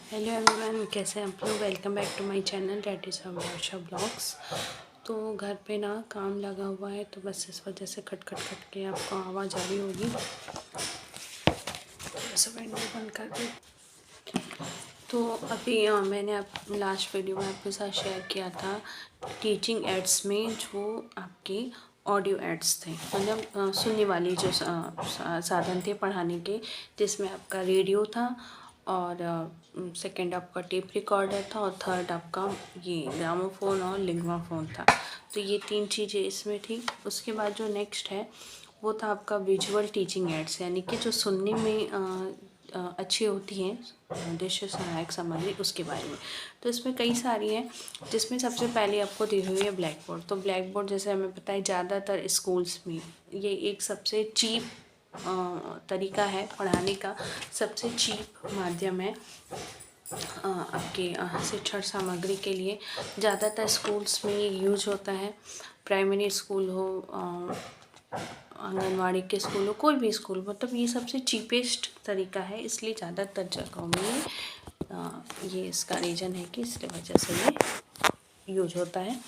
Hello everyone, कैसे हैं आप लोग। Welcome back to my channel that is Varsha blogs. तो घर पे ना काम लगा हुआ है, तो बस इस वजह से खट खट खट के आपको आवाज़ आ रही होगी। थोड़ा सा विंडो बंद कर दूँ। तो अभी मैंने आप लास्ट वीडियो में आपके साथ शेयर किया था टीचिंग एड्स में जो आपके ऑडियो एड्स थे, मतलब सुनने वाली जो साधन थे पढ़ाने के, जिसमें आपका रेडियो था और सेकंड आपका टेप रिकॉर्डर था और थर्ड आपका ये ग्रामोफोन और लिंग्वाफोन था। तो ये तीन चीज़ें इसमें थी। उसके बाद जो नेक्स्ट है वो था आपका विजुअल टीचिंग एड्स, यानी कि जो सुनने में अच्छी होती हैं दृश्य सहायक सामग्री, उसके बारे में। तो इसमें कई सारी हैं, जिसमें सबसे पहले आपको दी हुई है ब्लैक बोर्ड। तो ब्लैक बोर्ड जैसे हमें पता है ज़्यादातर स्कूल्स में ये एक सबसे चीप तरीका है पढ़ाने का, सबसे चीप माध्यम है आपके शिक्षण सामग्री के लिए। ज़्यादातर स्कूल्स में ये यूज होता है, प्राइमरी स्कूल हो, आंगनवाड़ी के स्कूल हो, कोई भी स्कूल, मतलब ये सबसे चीपेस्ट तरीका है, इसलिए ज़्यादातर जगहों में ये इसका रीज़न है कि इसके वजह से ये यूज होता है।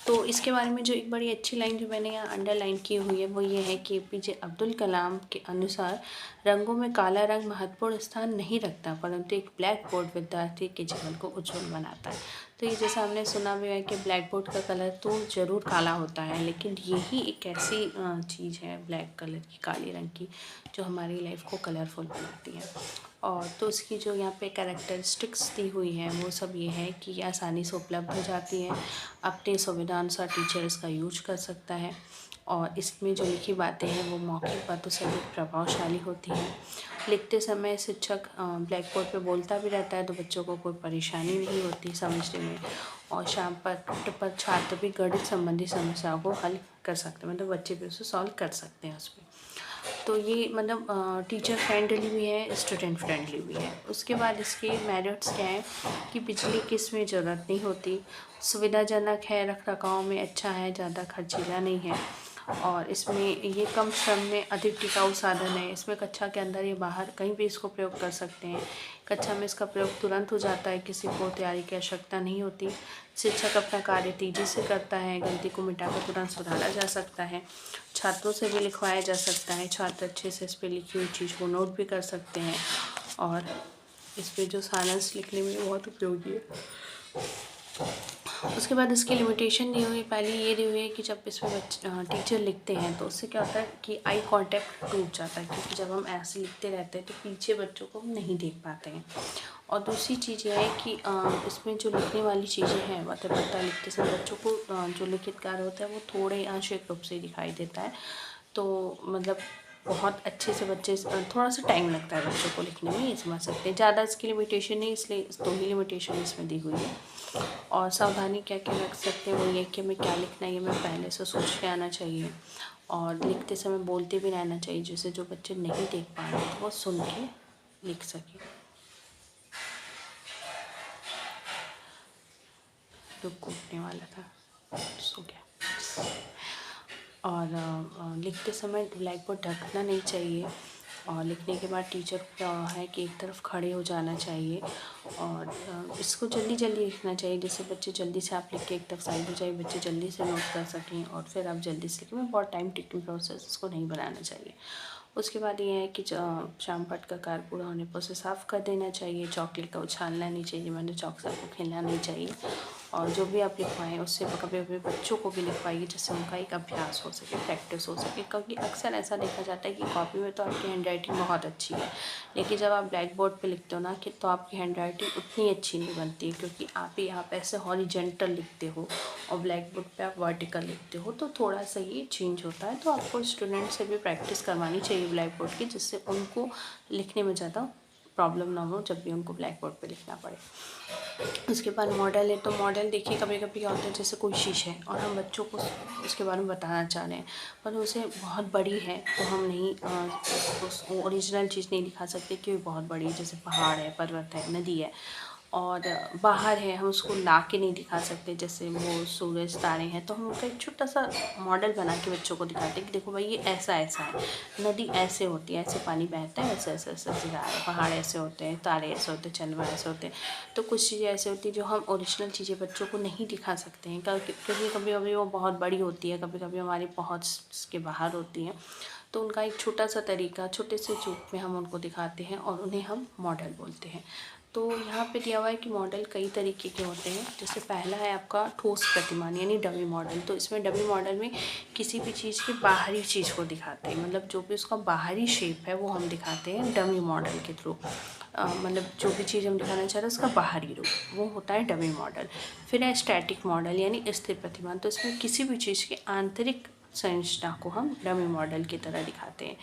तो इसके बारे में जो एक बड़ी अच्छी लाइन जो मैंने यहाँ अंडरलाइन की हुई है वो ये है कि एपीजे अब्दुल कलाम के अनुसार रंगों में काला रंग महत्वपूर्ण स्थान नहीं रखता, परंतु एक ब्लैक बोर्ड विद्यार्थी के जीवन को उज्जवल बनाता है। तो ये जैसा हमने सुना भी है कि ब्लैक बोर्ड का कलर तो ज़रूर काला होता है, लेकिन यही एक ऐसी चीज़ है ब्लैक कलर की, काले रंग की, जो हमारी लाइफ को कलरफुल बनाती है। और तो उसकी जो यहाँ पे कैरेक्टरिस्टिक्स दी हुई है वो सब ये है कि ये आसानी से उपलब्ध हो जाती है, अपने सुविधा अनुसार टीचर इसका यूज कर सकता है, और इसमें जो लिखी बातें हैं वो मौखिक बातों से अधिक प्रभावशाली होती हैं। लिखते समय शिक्षक ब्लैक बोर्ड पे बोलता भी रहता है, तो बच्चों को कोई परेशानी नहीं होती समझने में, और शाम पर छात्र भी गणित संबंधी समस्याओं को हल कर सकते हैं, मतलब बच्चे भी उसे सॉल्व कर सकते हैं उसमें। तो ये मतलब टीचर फ्रेंडली भी है, स्टूडेंट फ्रेंडली भी है। उसके बाद इसके मेरिट्स क्या है कि बिजली की इसमें ज़रूरत नहीं होती, सुविधाजनक है, रख रखाव में अच्छा है, ज़्यादा खर्चीला नहीं है, और इसमें ये कम श्रम में अधिक टिकाऊ साधन है। इसमें कक्षा के अंदर या बाहर कहीं भी इसको प्रयोग कर सकते हैं। कक्षा में इसका प्रयोग तुरंत हो जाता है, किसी को तैयारी की आवश्यकता नहीं होती। शिक्षक अपना कार्य तेज़ी से करता है, गलती को मिटाकर तुरंत सुधारा जा सकता है, छात्रों से भी लिखवाया जा सकता है, छात्र अच्छे से इस पर लिखी हुई चीज़ को नोट भी कर सकते हैं, और इस पर जो सारांश लिखने में बहुत उपयोगी है। उसके बाद इसकी लिमिटेशन दी हुई, पहले ये दी हुई है कि जब इसमें टीचर लिखते हैं तो उससे क्या होता है कि आई कांटेक्ट टूट जाता है, क्योंकि जब हम ऐसे लिखते रहते हैं तो पीछे बच्चों को हम नहीं देख पाते हैं। और दूसरी चीज़ यह है कि इसमें जो लिखने वाली चीज़ें हैं, मतलब पता लिखते समय बच्चों को जो लिखित कार्य होता है वो थोड़े आंशिक रूप से दिखाई देता है। तो मतलब बहुत अच्छे से बच्चे, थोड़ा सा टाइम लगता है बच्चों को लिखने में, ये समझ सकते हैं। ज़्यादा इसकी लिमिटेशन नहीं, इसलिए 2 ही लिमिटेशन इसमें दी हुई है। और सावधानी क्या क्या रख सकते हैं वो ये कि हमें क्या लिखना है ये हमें पहले से सोच के आना चाहिए, और लिखते समय बोलते भी रहना चाहिए, जिससे जो बच्चे नहीं देख पा रहे हैं वो सुन के लिख सकें। जो कूटने वाला था सो गया। और लिखते समय ब्लैक बोर्ड ढकना नहीं चाहिए, और लिखने के बाद टीचर को है कि एक तरफ खड़े हो जाना चाहिए, और इसको जल्दी जल्दी लिखना चाहिए, जिससे बच्चे जल्दी से, आप लिख के एक तरफ साइड हो जाए, बच्चे जल्दी से नोट कर सकें, और फिर आप जल्दी से लिखें। बहुत टाइम टेकिंग प्रोसेस इसको नहीं बनाना चाहिए। उसके बाद ये है कि शाम पट का कार्य पूरा होने पर उसे साफ़ कर देना चाहिए, चॉकलेट का उछालना नहीं चाहिए, मैंने चॉक से आपको खेलना नहीं चाहिए, और जो भी आप लिखवाएं उससे कभी कभी बच्चों को भी लिखवाइए, जिससे उनका एक अभ्यास हो सके, प्रैक्टिस हो सके। क्योंकि अक्सर ऐसा देखा जाता है कि कॉपी में तो आपकी हैंड राइटिंग बहुत अच्छी है, लेकिन जब आप ब्लैक बोर्ड पे लिखते हो ना कि तो आपकी हैंड राइटिंग उतनी अच्छी नहीं बनती है, क्योंकि आप ऐसे हॉरिजेंटल लिखते हो और ब्लैक बोर्ड पे आप वर्टिकल लिखते हो, तो थोड़ा सा ये चेंज होता है। तो आपको स्टूडेंट से भी प्रैक्टिस करवानी चाहिए ब्लैक बोर्ड की, जिससे उनको लिखने में ज़्यादा प्रॉब्लम ना हो जब भी उनको ब्लैक बोर्ड पे लिखना पड़े। उसके बाद मॉडल है, तो मॉडल देखिए कभी कभी क्या होता है, जैसे कोई शीश है और हम बच्चों को उसके बारे में बताना चाह रहे हैं, पर उसे बहुत बड़ी है, तो हम नहीं उस ओरिजिनल चीज़ नहीं दिखा सकते कि वो बहुत बड़ी है, जैसे पहाड़ है, पर्वत है, नदी है, और बाहर है, हम उसको ला के नहीं दिखा सकते, जैसे वो सूरज तारे हैं तो हम उनका एक छोटा सा मॉडल बना के बच्चों को दिखाते हैं कि देखो भाई ये ऐसा ऐसा है, नदी ऐसे होती है, ऐसे पानी बहता है, ऐसे ऐसे ऐसे जगह है, पहाड़ ऐसे होते हैं, तारे ऐसे होते हैं, चंद्रमा ऐसे होते हैं। तो कुछ चीज़ें ऐसे होती हैं जो हम ओरिजिनल चीज़ें बच्चों को नहीं दिखा सकते हैं, क्योंकि कभी कभी वो बहुत बड़ी होती है, कभी कभी हमारी पहुँच के बाहर होती हैं। तो उनका एक छोटा सा तरीका, छोटे से रूप में हम उनको दिखाते हैं और उन्हें हम मॉडल बोलते हैं। तो यहाँ पे दिया हुआ है कि मॉडल कई तरीके के होते हैं। जैसे पहला है आपका ठोस प्रतिमान यानी डमी मॉडल। तो इसमें डमी मॉडल में किसी भी चीज़ की बाहरी चीज़ को दिखाते हैं, मतलब जो भी उसका बाहरी शेप है वो हम दिखाते हैं डमी मॉडल के थ्रू। मतलब जो भी चीज़ हम दिखाना चाह रहे हैं उसका बाहरी रूप, वो होता है डमी मॉडल। फिर है स्टैटिक मॉडल यानी स्थिर प्रतिमान। तो इसमें किसी भी चीज़ की आंतरिक संरचना को हम डमी मॉडल की तरह दिखाते हैं।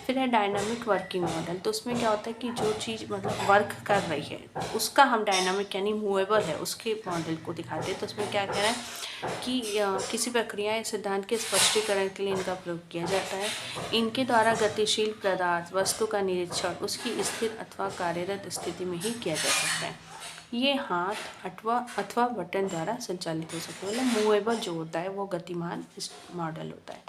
फिर है डायनामिक वर्किंग मॉडल। तो उसमें क्या होता है कि जो चीज़ मतलब वर्क कर रही है उसका हम डायनामिक यानी मूवेबल है उसके मॉडल को दिखाते हैं। तो उसमें क्या कह रहा है कि किसी प्रक्रिया या सिद्धांत के स्पष्टीकरण के लिए इनका प्रयोग किया जाता है। इनके द्वारा गतिशील पदार्थ वस्तु का निरीक्षण उसकी स्थिर अथवा कार्यरत स्थिति में ही किया जा सकता है। ये हाथ अथवा बटन द्वारा संचालित हो सकते हैं, मतलब मूवेबल जो होता है वो गतिमान इस मॉडल होता है।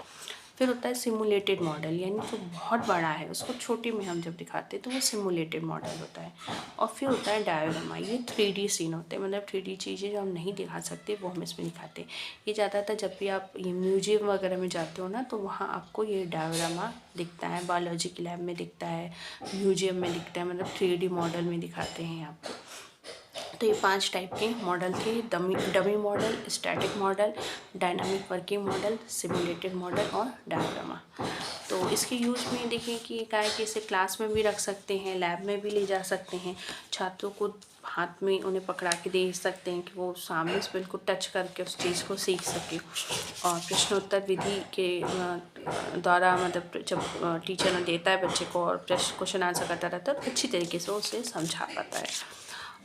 फिर होता है सिमुलेटेड मॉडल, यानी जो बहुत बड़ा है उसको छोटे में हम जब दिखाते हैं तो वो सिमुलेटेड मॉडल होता है। और फिर होता है डायोरामा, ये 3D सीन होते हैं, मतलब 3D चीज़ें जो हम नहीं दिखा सकते वो हम इसमें दिखाते हैं। ये ज़्यादातर जब भी आप ये म्यूजियम वगैरह में जाते हो ना तो वहाँ आपको ये डायोरामा दिखता है, बायोलॉजी की लैब में दिखता है, म्यूजियम में दिखता है, मतलब 3D मॉडल में दिखाते हैं आपको। तो ये 5 टाइप के मॉडल थे, dummy model, static model, dynamic working model, simulated model और डायग्रामा। तो इसके यूज में देखिए कि क्या है कि इसे क्लास में भी रख सकते हैं, लैब में भी ले जा सकते हैं, छात्रों को हाथ में उन्हें पकड़ा के दे सकते हैं कि वो सामने से बिल्कुल टच करके उस चीज़ को सीख सके। और प्रश्नोत्तर विधि के द्वारा मतलब जब टीचर देता है बच्चे को और क्वेश्चन आंसर करता रहता है तो अच्छी तरीके से उसे समझा पाता है।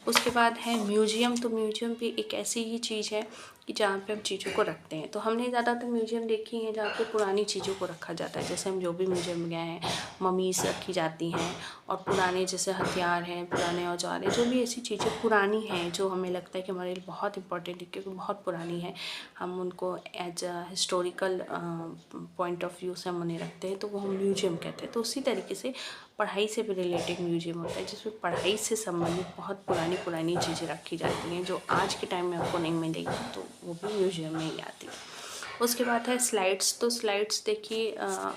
उसके बाद है म्यूजियम। तो म्यूजियम भी एक ऐसी ही चीज़ है कि जहाँ पे हम चीज़ों को रखते हैं। तो हमने ज़्यादातर म्यूजियम देखी हैं जहाँ पे पुरानी चीज़ों को रखा जाता है। जैसे हम जो भी म्यूजियम में गए हैं, ममीज़ रखी जाती हैं और पुराने जैसे हथियार हैं, पुराने औजार हैं, जो भी ऐसी चीज़ें पुरानी हैं जो हमें लगता है कि हमारे लिए बहुत इंपॉर्टेंट है क्योंकि बहुत पुरानी है, हम उनको as a historical point of view से हम उन्हें रखते हैं, तो वो हम म्यूजियम कहते हैं। तो उसी तरीके से पढ़ाई से भी रिलेटेड म्यूजियम होता है जिसमें पढ़ाई से संबंधित बहुत पुरानी चीज़ें रखी जाती हैं जो आज के टाइम में आपको नहीं मिलेगी, तो वो भी म्यूजियम में ही आती है। उसके बाद है स्लाइड्स। तो स्लाइड्स देखिए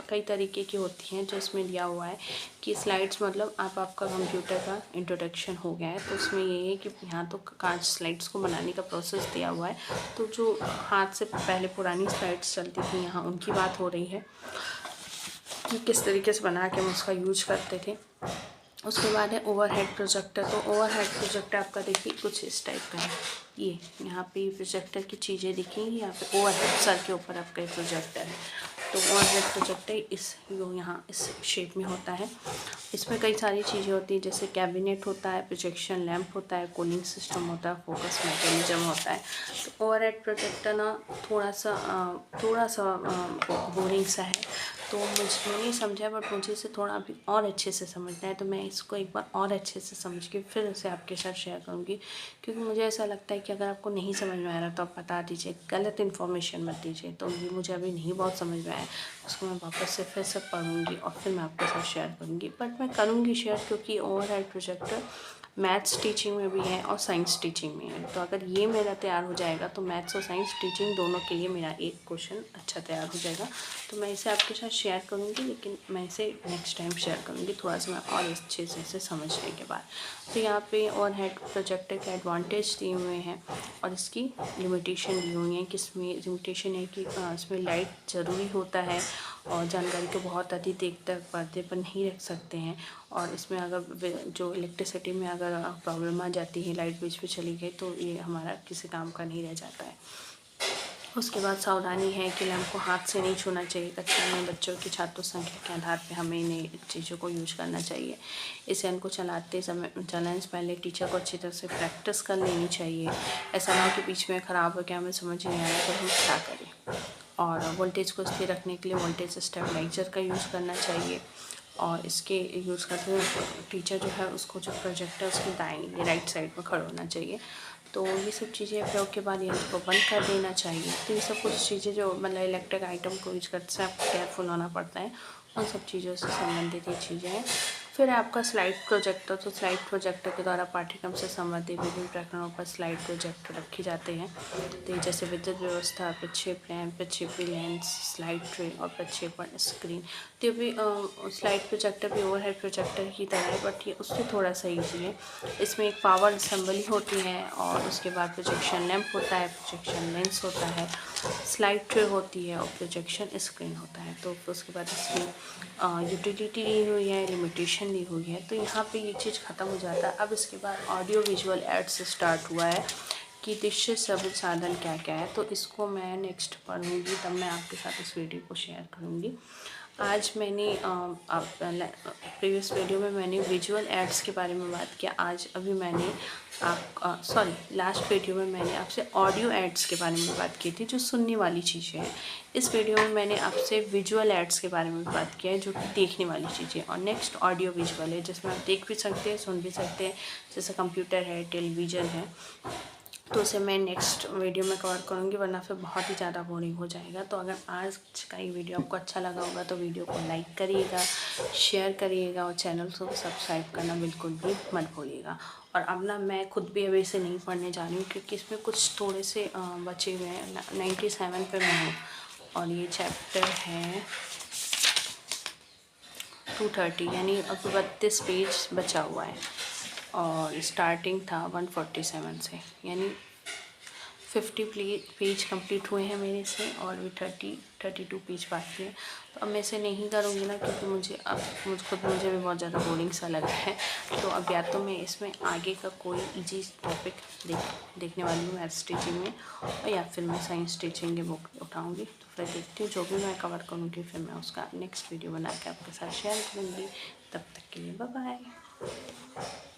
कई तरीके की होती हैं जो इसमें दिया हुआ है कि स्लाइड्स मतलब आपका कंप्यूटर का इंट्रोडक्शन हो गया है, तो उसमें ये है कि यहाँ तो कांच स्लाइड्स को बनाने का प्रोसेस दिया हुआ है। तो जो हाथ से पहले पुरानी स्लाइड्स चलती थी यहाँ उनकी बात हो रही है कि किस तरीके से बना के हम उसका यूज करते थे। उसके बाद है ओवरहेड प्रोजेक्टर। तो ओवरहेड प्रोजेक्टर आपका देखिए कुछ इस टाइप का है। ये यहाँ पे प्रोजेक्टर की चीज़ें दिखेंगी, यहाँ पे ओवरहेड सर के ऊपर आपका प्रोजेक्टर है। तो ओवरहेड प्रोजेक्टर इस यहाँ इस शेप में होता है। इसमें कई सारी चीज़ें होती हैं जैसे कैबिनेट होता है, प्रोजेक्शन लैंप होता है, कूलिंग सिस्टम होता है, फोकस मैकेनिज्म होता है। तो ओवरहेड प्रोजेक्टर ना थोड़ा सा बोरिंग सा है, तो मुझे नहीं समझा बट मुझे इसे थोड़ा अभी और अच्छे से समझना है, तो मैं इसको एक बार और अच्छे से समझ के फिर उसे आपके साथ शेयर करूँगी। क्योंकि मुझे ऐसा लगता है कि अगर आपको नहीं समझ में आ रहा तो आप बता दीजिए, गलत इन्फॉर्मेशन मत दीजिए। तो ये मुझे अभी नहीं बहुत समझ में आया, उसको मैं वापस से फिर से पढ़ूँगी और फिर मैं आपके साथ शेयर करूँगी। बट मैं करूँगी शेयर क्योंकि ओवरहेड प्रोजेक्टर मैथ्स टीचिंग में भी है और साइंस टीचिंग में है। तो अगर ये मेरा तैयार हो जाएगा तो मैथ्स और साइंस टीचिंग दोनों के लिए मेरा एक क्वेश्चन अच्छा तैयार हो जाएगा। तो मैं इसे आपके साथ शेयर करूँगी, लेकिन मैं इसे नेक्स्ट टाइम शेयर करूँगी थोड़ा सा मैं और अच्छे से इसे समझने के बाद। तो यहाँ पे ओवरहेड प्रोजेक्टर के एडवांटेज दिए हुए हैं और इसकी लिमिटेशन दी हुई है कि इसमें लिमिटेशन है कि इसमें लाइट ज़रूरी होता है और जानकारी को बहुत अधिक देर तक पर्दे पर नहीं रख सकते हैं। और इसमें अगर जो इलेक्ट्रिसिटी में अगर प्रॉब्लम आ जाती है, लाइट बीच में चली गई, तो ये हमारा किसी काम का नहीं रह जाता है। उसके बाद सावधानी है कि लैंप को हाथ से नहीं छूना चाहिए। कक्षा में बच्चों की छात्र संख्या के आधार पे हमें इन्हें चीज़ों को यूज करना चाहिए। इस फैन को चलाने से पहले टीचर को अच्छी तरह से प्रैक्टिस कर लेनी चाहिए। ऐसा ना हो कि बीच में ख़राब हो गया, हमें समझ नहीं आ रहा तो हम क्या करें। और वोल्टेज को स्थिर रखने के लिए वोल्टेज स्टेबलाइजर का यूज़ करना चाहिए। और इसके यूज़ करते हुए टीचर जो है उसको जो प्रोजेक्ट है उसकी दाईं राइट साइड में खड़ा होना चाहिए। तो ये सब चीज़ें प्रयोग के बाद यंत्र को बंद कर देना चाहिए। तो ये सब कुछ चीज़ें जो मतलब इलेक्ट्रिक आइटम को यूज करते समय आपको केयरफुल होना पड़ता है, उन सब चीज़ों से संबंधित ये चीज़ें हैं। फिर आपका स्लाइड प्रोजेक्टर, तो स्लाइड प्रोजेक्टर के द्वारा पाठ्यक्रम से संबंधित विभिन्न प्रकरणों पर स्लाइड प्रोजेक्टर रखे जाते हैं। तो जैसे विद्युत व्यवस्था, प्रक्षेपण, प्रक्षेपी लेंस, स्लाइड ट्रे और प्रक्षेपण स्क्रीन। तो ये भी स्लाइड प्रोजेक्टर भी ओवरहेड प्रोजेक्टर की तरह है, बट ये उससे थोड़ा सा ईजी है। इसमें एक पावर असेंबली होती है और उसके बाद प्रोजेक्शन लैंप होता है, प्रोजेक्शन लेंस होता है, स्लाइड ट्रे होती है और प्रोजेक्शन स्क्रीन होता है। तो उसके बाद इसमें यूटिलिटी दी हुई है, लिमिटेशन दी हुई है। तो यहाँ पे ये चीज़ ख़त्म हो जाता है। अब इसके बाद ऑडियो विजुअल एड्स स्टार्ट हुआ है कि दृश्य शब्द साधन क्या क्या है। तो इसको मैं नेक्स्ट पढ़ूँगी, तब मैं आपके साथ इस वीडियो को शेयर करूँगी। आज मैंने प्रीवियस वीडियो में मैंने विजुअल एड्स के बारे में बात किया। आज अभी मैंने लास्ट वीडियो में मैंने आपसे ऑडियो एड्स के बारे में बात की थी, जो सुनने वाली चीज़ें हैं। इस वीडियो में मैंने आपसे विजुअल एड्स के बारे में बात किया है, जो कि देखने वाली चीज़ें। और नेक्स्ट ऑडियो विजुअल है, जिसमें आप देख भी सकते हैं, सुन भी सकते हैं, जैसे कंप्यूटर है, टेलीविज़न है। तो उसे मैं नेक्स्ट वीडियो में कवर करूँगी, वरना फिर बहुत ही ज़्यादा बोरिंग हो जाएगा। तो अगर आज का ये वीडियो आपको अच्छा लगा होगा तो वीडियो को लाइक करिएगा, शेयर करिएगा और चैनल को सब्सक्राइब करना बिल्कुल भी मत भूलिएगा। और अब ना मैं खुद भी अभी इसे नहीं पढ़ने जा रही हूँ, क्योंकि इसमें कुछ थोड़े से बचे हुए हैं। 97 पे मैं हूँ और ये चैप्टर है 230, यानी अब 32 पेज बचा हुआ है और स्टार्टिंग था 147 से, यानी 50 पेज कंप्लीट हुए हैं मेरे से और भी 32 पेज बाकी है। तो अब मैं इसे नहीं करूँगी ना, क्योंकि मुझे भी बहुत ज़्यादा बोरिंग सा लग रहा है। तो अब या तो मैं इसमें आगे का कोई इजी टॉपिक देखने वाली हूँ मैथ टीचिंग में, और या फिर मैं साइंस टीचिंग की बुक उठाऊँगी। तो फिर देखती हूँ, जो भी मैं कवर करूँगी फिर मैं उसका नेक्स्ट वीडियो बना के आपके साथ शेयर करूँगी। तब तक के लिए बाय बाय।